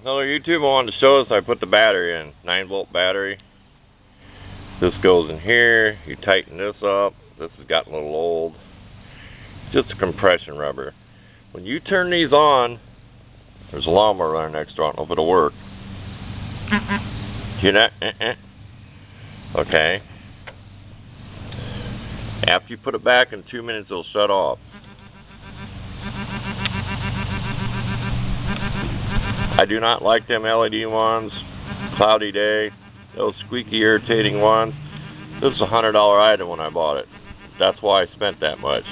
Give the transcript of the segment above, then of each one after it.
Another YouTuber wanted to show us. I put the battery in, 9-volt battery. This goes in here. You tighten this up. This has gotten a little old. Just a compression rubber. When you turn these on, there's a lawnmower running next door. I don't know if it'll work. Hear that? Okay. After you put it back in 2 minutes, it'll shut off. I do not like them LED ones. Cloudy day. Those squeaky, irritating ones. This is a $100 item when I bought it. That's why I spent that much.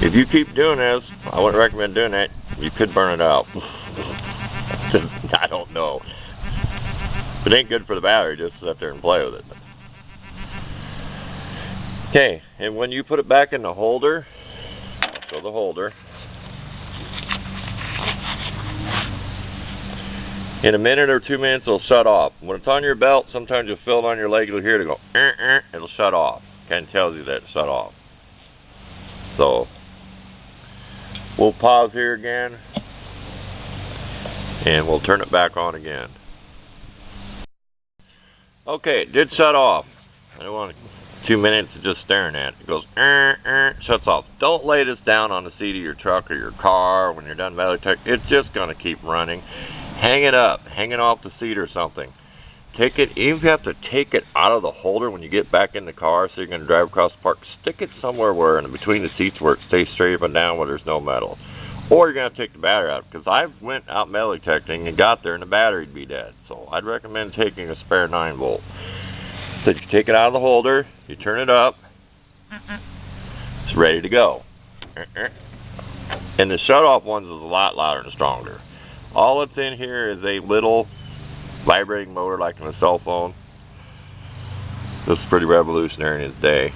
If you keep doing this, I wouldn't recommend doing that. You could burn it out. I don't know. But it ain't good for the battery. Just sit there and play with it. Okay, and when you put it back in the holder, so the holder, in a minute or 2 minutes, it'll shut off. When it's on your belt, sometimes you'll feel it on your leg. You'll hear it go, it'll shut off. Kind of tells you that it shut off. So, we'll pause here again, and we'll turn it back on again. Okay, it did shut off. I don't want 2 minutes of just staring at it. It goes, shuts off. Don't lay this down on the seat of your truck or your car when you're done metal detecting. It's just going to keep running. Hang it up. Hang it off the seat or something. Take it, even if you have to take it out of the holder when you get back in the car so you're going to drive across the park, stick it somewhere where in between the seats where it stays straight up and down where there's no metal. Or you're going to have to take the battery out, because I went out metal detecting and got there and the battery'd be dead. So I'd recommend taking a spare 9-volt. So you take it out of the holder, you turn it up, it's ready to go. And the shut-off ones is a lot louder and stronger. All that's in here is a little vibrating motor like on a cell phone. This is pretty revolutionary in its day.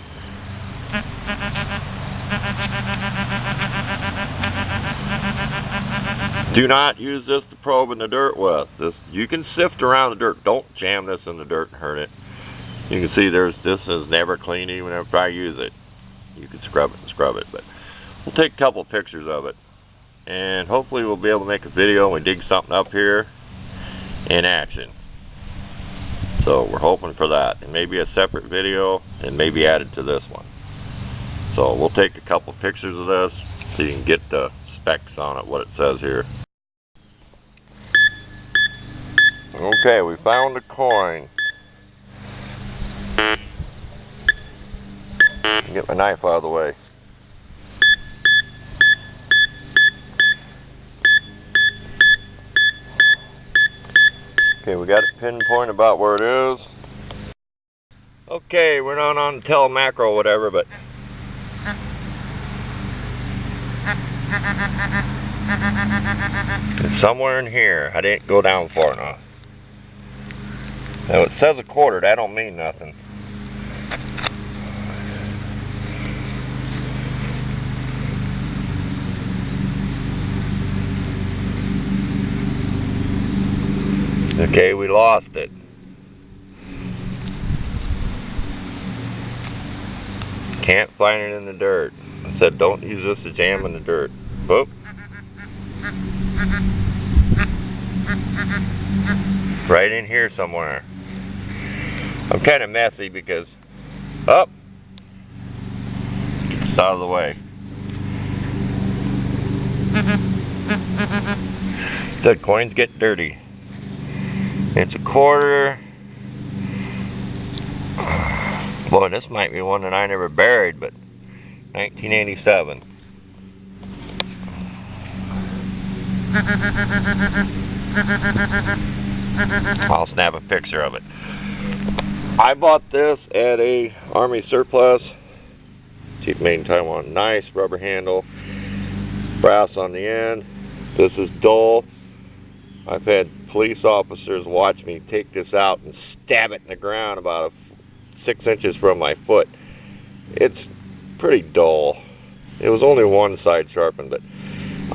Do not use this to probe in the dirt with. You can sift around the dirt. Don't jam this in the dirt and hurt it. You can see this is never clean even if I use it. You can scrub it, but we'll take a couple of pictures of it. And hopefully we'll be able to make a video when we dig something up here in action. So we're hoping for that. And maybe a separate video and maybe added to this one. So we'll take a couple of pictures of this so you can get the specs on it, what it says here. Okay, we found a coin. Get my knife out of the way. Okay, we got a pinpoint about where it is. Okay, we're not on telemacro or whatever, but it's somewhere in here. I didn't go down far enough. Now it says a quarter, that don't mean nothing. Okay, we lost it. Can't find it in the dirt. I said don't use this to jam in the dirt. Whoop. Right in here somewhere. I'm kind of messy because get this out of the way. The coins get dirty. It's a quarter. Boy, this might be one that I never buried, but 1987. I'll snap a picture of it. I bought this at a Army surplus. Cheap made in Taiwan. Nice rubber handle. Brass on the end. This is dull. I've had police officers watch me take this out and stab it in the ground about 6 inches from my foot. It's pretty dull. It was only one side sharpened, but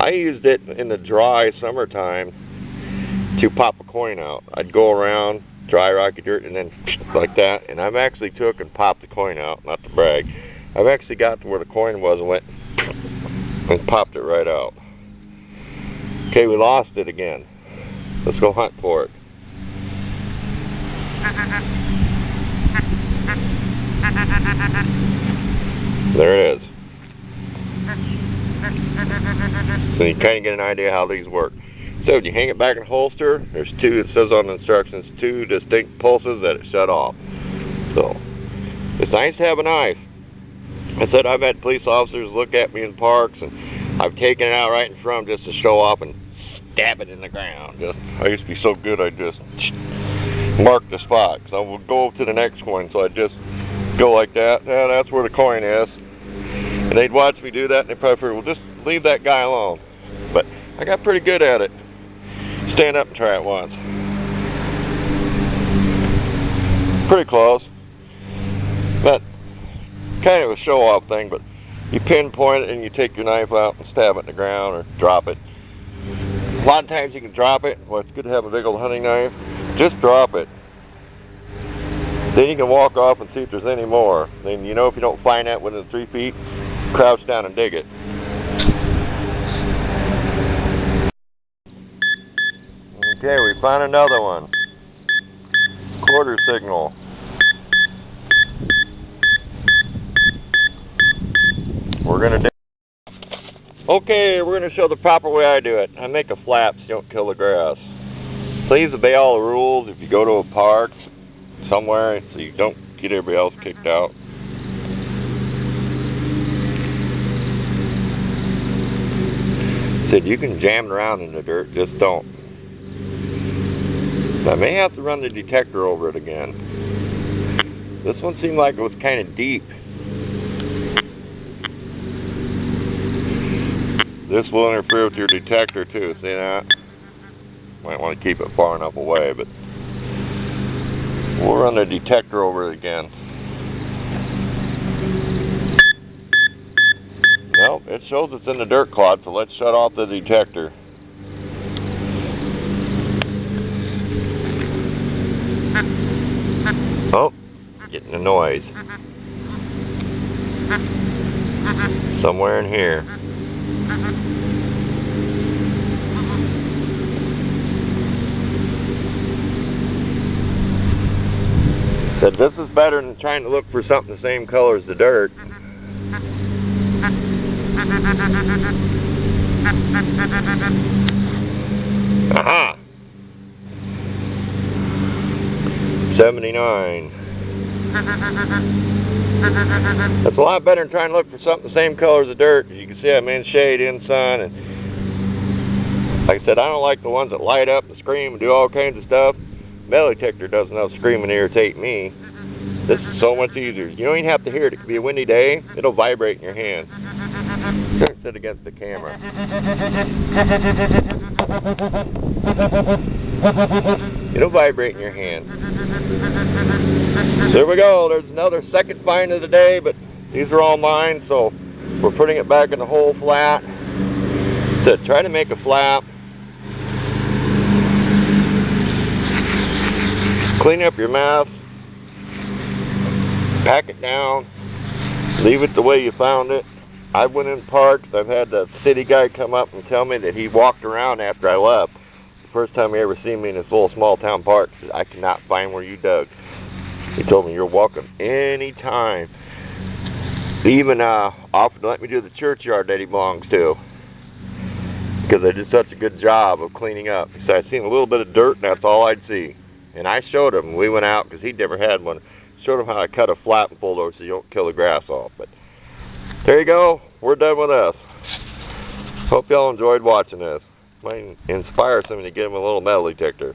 I used it in the dry summertime to pop a coin out. I'd go around, dry rocky dirt, and then like that, and I've actually took and popped the coin out, not to brag. I've actually got to where the coin was and went and popped it right out. Okay, we lost it again. Let's go hunt for it. There it is. So you kind of get an idea how these work. So you hang it back in holster. There's two, it says on the instructions, two distinct pulses that it shut off. So it's nice to have a knife. I said I've had police officers look at me in parks, and I've taken it out right in front just to show off and stab it in the ground. I used to be so good I'd just mark the spot. So I would go to the next coin, so I'd just go like that. Yeah, that's where the coin is. And they'd watch me do that, and they'd probably figure, well, just leave that guy alone. But I got pretty good at it. Stand up and try it once. Pretty close. But kind of a show-off thing, but you pinpoint it and you take your knife out and stab it in the ground or drop it. A lot of times you can drop it. Well, it's good to have a big old hunting knife. Just drop it. Then you can walk off and see if there's any more. Then you know if you don't find that within 3 feet, crouch down and dig it. Okay, we found another one. Quarter signal. We're gonna do. Okay, we're gonna show the proper way I do it. I make a flap so you don't kill the grass. Please obey all the rules if you go to a park somewhere so you don't get everybody else kicked out. Said you can jam around in the dirt, just don't. I may have to run the detector over it again. This one seemed like it was kind of deep. This will interfere with your detector too, see that? Might want to keep it far enough away, but we'll run the detector over it again. Nope, it shows it's in the dirt clod, so let's shut off the detector. Oh, getting a noise. Somewhere in here. Said this is better than trying to look for something the same color as the dirt. Aha! 79. That's a lot better than trying to look for something the same color as the dirt. You can see I'm in shade, in sun, and like I said, I don't like the ones that light up and scream and do all kinds of stuff. Metal detector does enough scream and irritate me. This is so much easier. You don't even have to hear it. It could be a windy day. It'll vibrate in your hand. Sit against the camera. It'll vibrate in your hand. So there we go. There's another second find of the day, but these are all mine, so we're putting it back in the hole flat. So try to make a flap. Clean up your mess. Pack it down. Leave it the way you found it. I went in parks. I've had the city guy come up and tell me that he walked around after I left. The first time he ever seen me in this little small town park, he said, I cannot find where you dug. He told me, you're welcome anytime. He even offered to let me do the churchyard that he belongs to, because they did such a good job of cleaning up. He said, I seen a little bit of dirt, and that's all I'd see. And I showed him. We went out, because he'd never had one. Showed him how I cut a flap and pulled over so you don't kill the grass off. But there you go. We're done with this. Hope y'all enjoyed watching this. Might inspire somebody to get him a little metal detector.